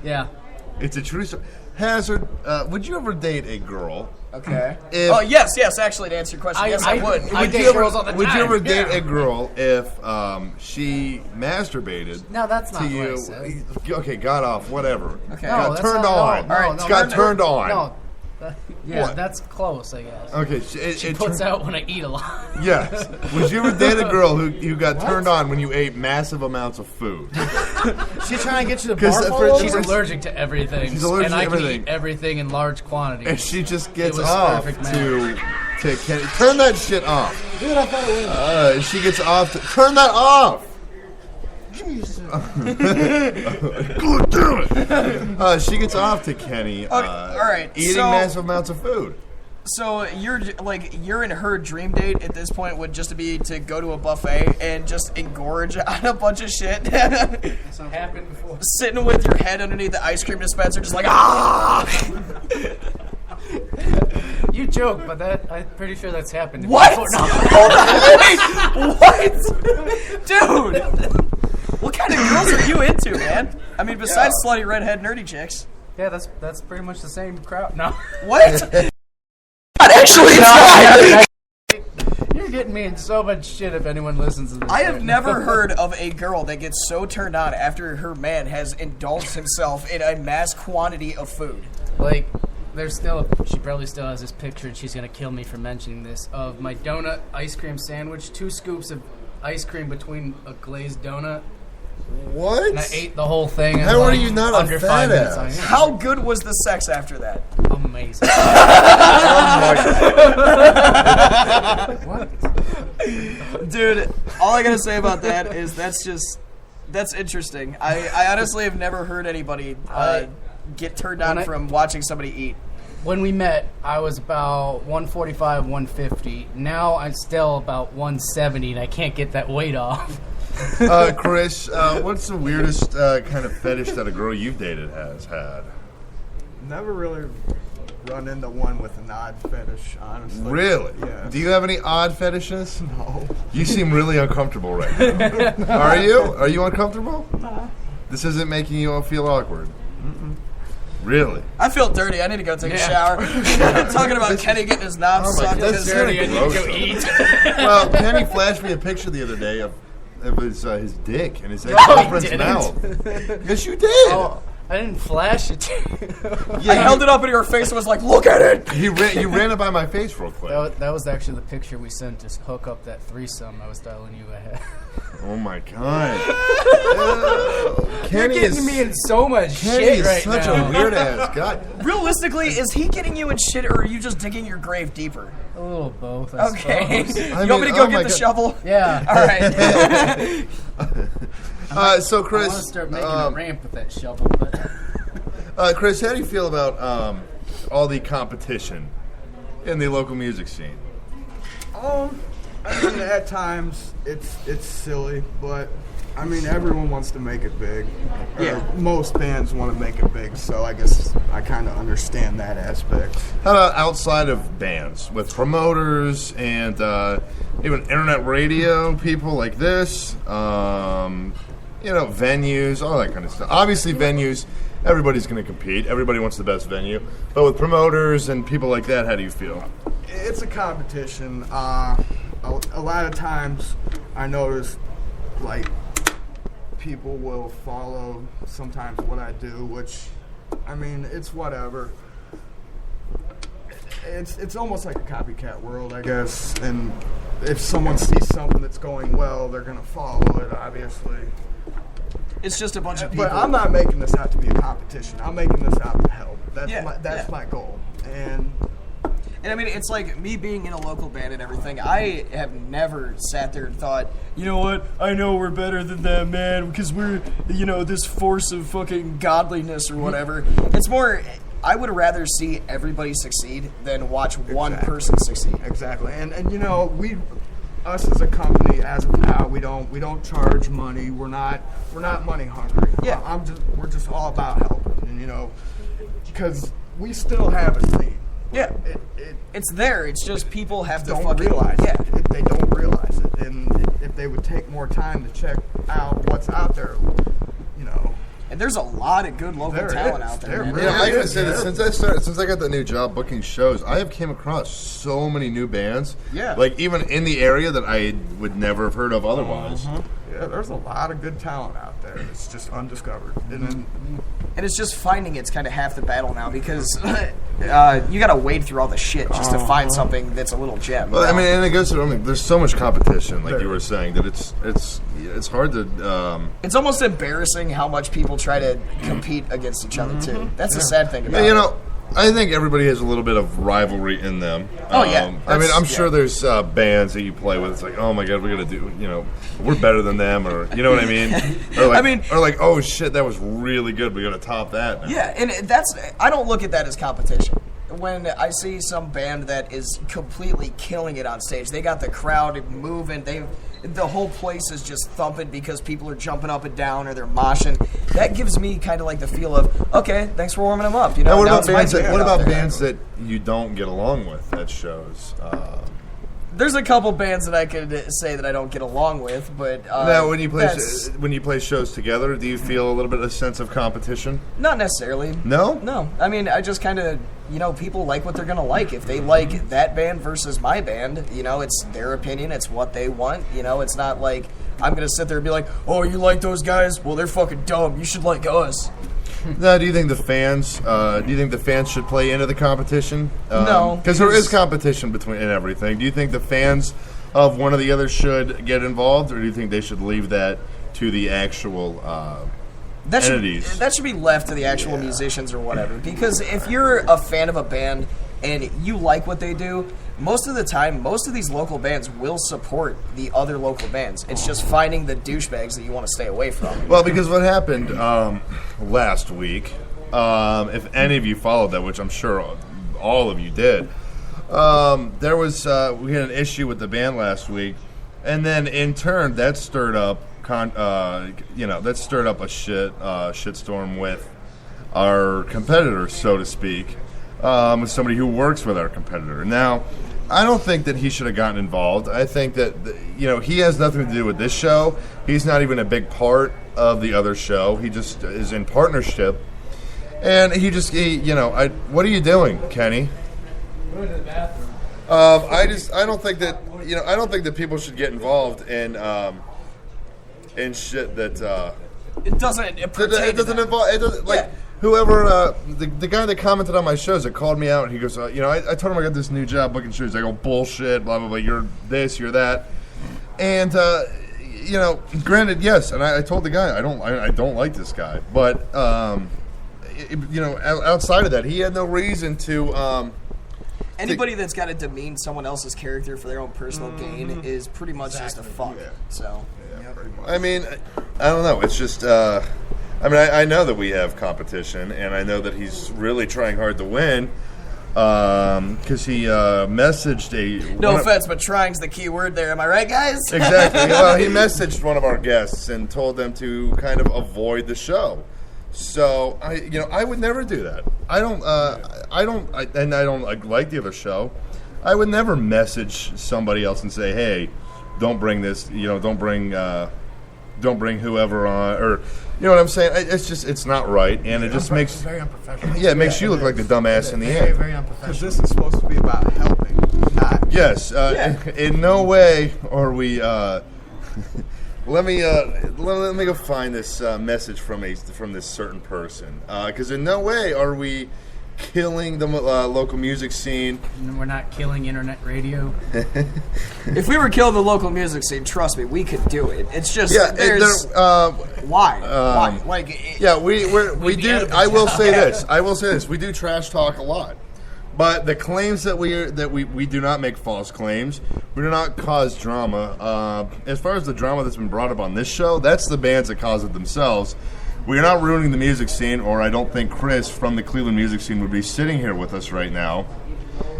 Yeah. It's a true story. Hazard, would you ever date a girl? Okay. Yes. Actually, to answer your question, yes, I would. I date girls all the time. Would you ever date a girl if she masturbated? No, that's not to what you? I said. Okay, got off, whatever. Okay. Got turned on. No, All right, got turned on. No. What? That's close, I guess. Okay, She puts out when I eat a lot. Yes. Would you ever date a girl who got turned on when you ate massive amounts of food? She's trying to get you to barf. She's allergic to everything. She's allergic and to I everything. can eat everything in large quantities. And she just gets was off perfect, to turn that shit off. Dude, I thought it was. She gets off to turn that off. Jesus. God damn it! She gets off to Kenny. All right, eating massive amounts of food. So you're in her dream date at this point would just be to go to a buffet and just engorge on a bunch of shit. That's happened before. Sitting with your head underneath the ice cream dispenser, just like ah. You joke, but I'm pretty sure that's happened. What? Before. No. Hold on, wait, what, dude? What kind of girls are you into, man? I mean, besides slutty redhead nerdy chicks. Yeah, that's pretty much the same crowd. No. What? Actually, it's not. You're getting me in so much shit if anyone listens to this. I have never heard of a girl that gets so turned on after her man has indulged himself in a mass quantity of food. Like, she probably still has this picture, and she's going to kill me for mentioning this, of my donut ice cream sandwich, 2 scoops of ice cream between a glazed donut. What? And I ate the whole thing. How are you not under a 5 fat minutes? ass? How good was the sex after that? Amazing. What? Dude, all I gotta say about that is that's interesting. I honestly have never heard anybody get turned on from watching somebody eat. When we met, I was about 145, 150. Now I'm still about 170, and I can't get that weight off. Kris, what's the weirdest kind of fetish that a girl you've dated has had? Never really run into one with an odd fetish, honestly. Really? Yeah. Do you have any odd fetishes? No. You seem really uncomfortable right now. Are you? Are you uncomfortable? Nah. This isn't making you all feel awkward? Mm-mm. Really? I feel dirty. I need to go take a shower. Talking about Kenny getting his knob sucked. That's dirty. I need to go eat. Well, Kenny flashed me a picture the other day of his dick in his ex-girlfriend's mouth. Yes, you did. Oh, I didn't flash it. I held it up in your face and was like, "Look at it." You ran it by my face real quick. That was actually the picture we sent to hook up that threesome I was telling you I had. Oh my god! Kenny is getting me in so much shit right now. Kenny is such a weird ass guy. Realistically, is he getting you in shit, or are you just digging your grave deeper? A little of both. I Okay. suppose. You want me to go get the shovel? Yeah. All right. So Kris, I want to start making a ramp with that shovel. But Kris, how do you feel about all the competition in the local music scene? I mean, at times it's silly, but I mean, everyone wants to make it big. Yeah. Most bands want to make it big, so I guess I kind of understand that aspect. How about outside of bands, with promoters and even internet radio people like this? Venues, all that kind of stuff. Obviously, venues, everybody's going to compete. Everybody wants the best venue. But with promoters and people like that, how do you feel? It's a competition. A lot of times I notice, like, people will follow sometimes what I do, which, I mean, it's whatever. It's almost like a copycat world, I guess. And if someone sees something that's going well, they're going to follow it, obviously. It's just a bunch of people. But I'm not making this out to be a competition. I'm making this out to help. That's my goal. And I mean, it's like me being in a local band and everything. I have never sat there and thought, you know what? I know we're better than them, man, because we're, this force of fucking godliness or whatever. It's more, I would rather see everybody succeed than watch one person succeed. Exactly. And us as a company, as of now, we don't charge money. We're not money hungry. Yeah. We're just all about helping, and because we still have a scene. Yeah, it's there. It's just people have to don't realize it. They don't realize it, and if they would take more time to check out what's out there, And there's a lot of good local talent out there. Man. I gotta say that since I got the new job booking shows, I have came across so many new bands. Yeah. Like even in the area that I would never have heard of otherwise. Yeah, there's a lot of good talent out there. It's just undiscovered. And it's just finding it's kind of half the battle now because you got to wade through all the shit just to find something that's a little gem. Well, I mean, and it goes to there's so much competition, like you were saying, that it's hard to. It's almost embarrassing how much people try to compete against each other too. That's the sad thing about it. I think everybody has a little bit of rivalry in them. Oh, yeah. I mean, I'm sure there's bands that you play with. It's like, oh my god, we're gonna do, we're better than them, or you know what I mean? Or like, or like, oh shit, that was really good. We gotta top that now. Yeah, and I don't look at that as competition. When I see some band that is completely killing it on stage, they got the crowd moving. The whole place is just thumping because people are jumping up and down or they're moshing. That gives me kind of like the feel of, okay, thanks for warming them up. Now, what about bands that you don't get along with at shows? There's a couple bands that I could say that I don't get along with, but now when you play shows together, do you feel a little bit of a sense of competition? Not necessarily. No. I mean, I just kind of people like what they're gonna like. If they like that band versus my band, it's their opinion. It's what they want. It's not like I'm gonna sit there and be like, oh, you like those guys? Well, they're fucking dumb. You should like us. Now, do you think the fans should play into the competition? No, because there is competition between and everything. Do you think the fans of one or the other should get involved, or do you think they should leave that to the actual entities? That should be left to the actual musicians or whatever. Because if you're a fan of a band and you like what they do, most of the time, most of these local bands will support the other local bands. It's just finding the douchebags that you want to stay away from. Well, because what happened last week, if any of you followed that, which I'm sure all of you did, there was we had an issue with the band last week, and then in turn that stirred up a shitstorm with our competitor, so to speak. With somebody who works with our competitor. Now, I don't think that he should have gotten involved. I think that he has nothing to do with this show. He's not even a big part of the other show. He just is in partnership, and what are you doing, Kenny? Going to the bathroom. I don't think that people should get involved in shit that it doesn't involve. It doesn't like. Yeah. Whoever, the guy that commented on my shows that called me out, he goes, I told him I got this new job booking shows. I go, bullshit, blah, blah, blah, you're this, you're that. And, granted, yes, and I told the guy, I don't like this guy. But, outside of that, he had no reason to... Anybody that's got to demean someone else's character for their own personal gain is pretty much just a fuck. Yeah. So, I mean, I don't know. It's just... I know that we have competition, and I know that he's really trying hard to win because he messaged a... No offense, but trying's the key word there. Am I right, guys? Exactly. Well, he messaged one of our guests and told them to kind of avoid the show. So, I would never do that. I don't like the other show. I would never message somebody else and say, hey, don't bring this, don't bring whoever on, or you know what I'm saying? It's not right, and it just makes very unprofessional. Yeah, it makes you look like the dumbass in the end. Very unprofessional. Because this is supposed to be about helping, not. Yes, in no way are we. Let me go find this message from this certain person, because in no way are we killing the local music scene. And we're not killing internet radio. If we were killing the local music scene, trust me, we could do it. It's just why? Why? Like we do. I will say this. We do trash talk a lot. But the claims that we do not make false claims. We do not cause drama. As far as the drama that's been brought up on this show, that's the bands that cause it themselves. We are not ruining the music scene, or I don't think Kris from the Cleveland music scene would be sitting here with us right now.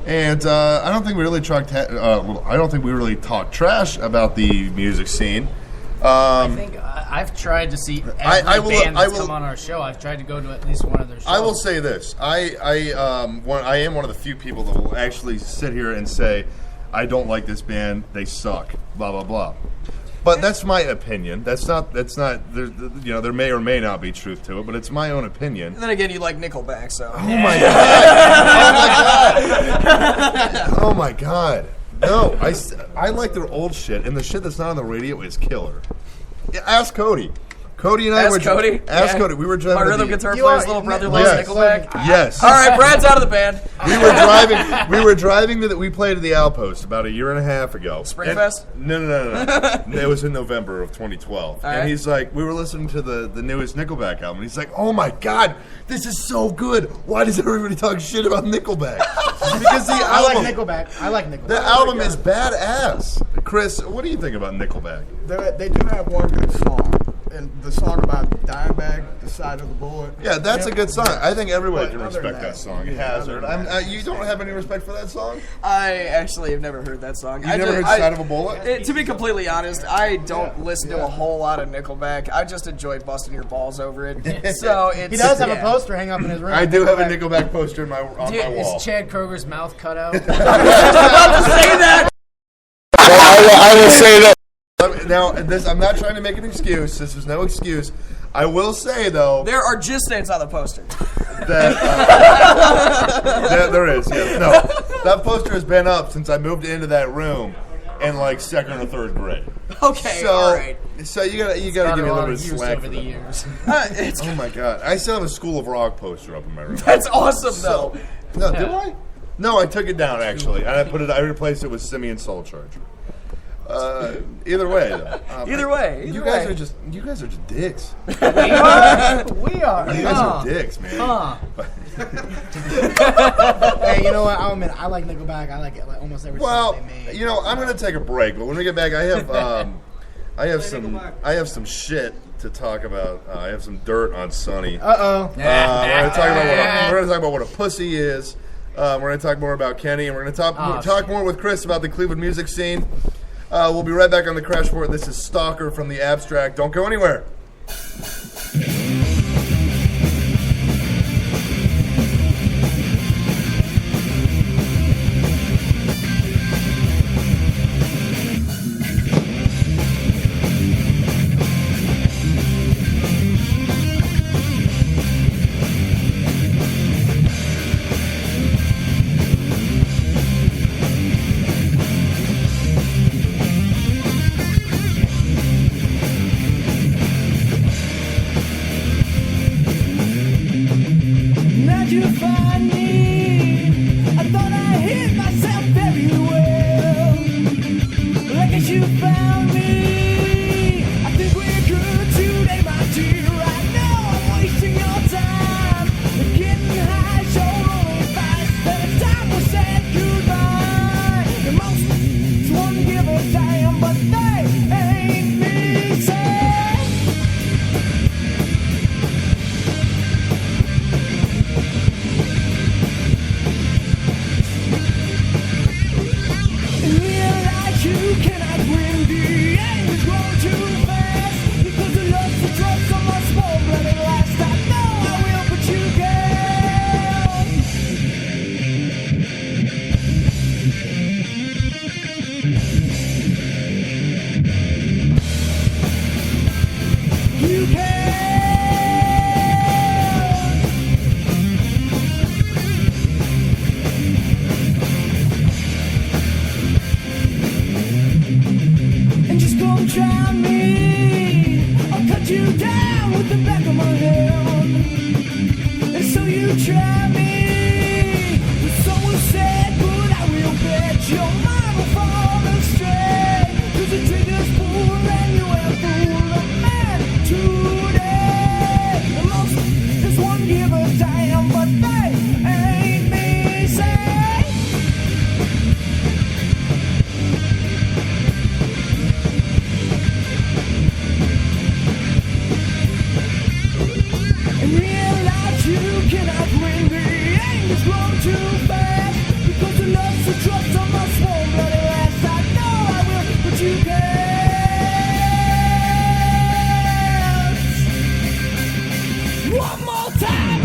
And I don't think we really talk trash about the music scene. I think I've tried to see every band that's come on our show. I've tried to go to at least one of their shows. I will say this: I am one of the few people that will actually sit here and say, "I don't like this band. They suck." Blah blah blah. But that's my opinion. That's not. There may or may not be truth to it, but it's my own opinion. And then again, you like Nickelback, so. Oh my god! Oh my god! No, I like their old shit, and the shit that's not on the radio is killer. Yeah, ask Cody. Cody and I Ask Cody? Ask Yeah. Cody. We were driving. My rhythm guitar player's little brother likes Yes. Nickelback. Yes. All right, Brad's out of the band. We were driving. We played at the Outpost about a year and a half ago. Springfest? No. It was in November of 2012. All and right. he's like, we were listening to the newest Nickelback album. And he's like, oh my god, this is so good. Why does everybody talk shit about Nickelback? Because the I album, like Nickelback. I like Nickelback. the album is badass. Chris, what do you think about Nickelback? They do have one good song. And the song about Dimebag, the side of the bullet. Yeah, that's a good song. I think everybody But can other respect than that song. yeah, Hazard. other than You don't have any respect for that song? I actually have never heard that song. You've never heard Side of a Bullet? To be completely honest, I don't listen to a whole lot of Nickelback. I just enjoy busting your balls over it. So it's, He does have yeah. a poster hang up in his room. I do have a Nickelback poster on my wall. Is Chad Kroger's mouth cut out? Say that. I will say that. Now, I'm not trying to make an excuse. This is no excuse. I will say, though, There are jizz stains on the poster. that there is. Yeah. No, that poster has been up since I moved into that room in like second or third grade. Okay, So, all right. so you gotta give me a little bit of slack over for the that. years. It's, Oh my god, I still have a School of Rock poster up in my room. that's awesome, though. No, do I? No, I took it down actually, and I replaced it with Simeon Soul Charger. Either way, though. Either way. You guys are just dicks. We are. You guys are dicks, man. Hey, you know what? I'll admit, I like Nickelback. I like it, like almost every Well, song they made. you know, I'm gonna take a break, but when we get back, I have some shit to talk about. I have some dirt on Sonny. Uh-oh. We're gonna talk about what a pussy is. We're gonna talk more about Kenny, and we're gonna talk more with Kris about the Cleveland music scene. We'll be right back on the Crash Report. This is Stalker from the Abstract. Don't go anywhere. Now you find me. I thought I hid myself very well. I guess you found me. I think we're good today, my dear. I know I'm wasting your time. Getting high, so rolling fast. But it's time we said goodbye. The most won't give a damn, but they ain't me. Say. Realize you cannot win. The aim is growing too fast. Because the love for drugs are much more bloody last. I know I will, but you can. You can. And just come try me. I'll cut you down with the back of my hand. And so you try me. But someone said, but I will bet your mind will fall astray. 'Cause the trigger's pulled and you have fooled a man today. And most just won't give a damn, but they ain't me. Say. And realize you cannot win. The aim is grown too fast. Because the love's the drugs on my swole bloody last. I know I will, but you can't. One more time.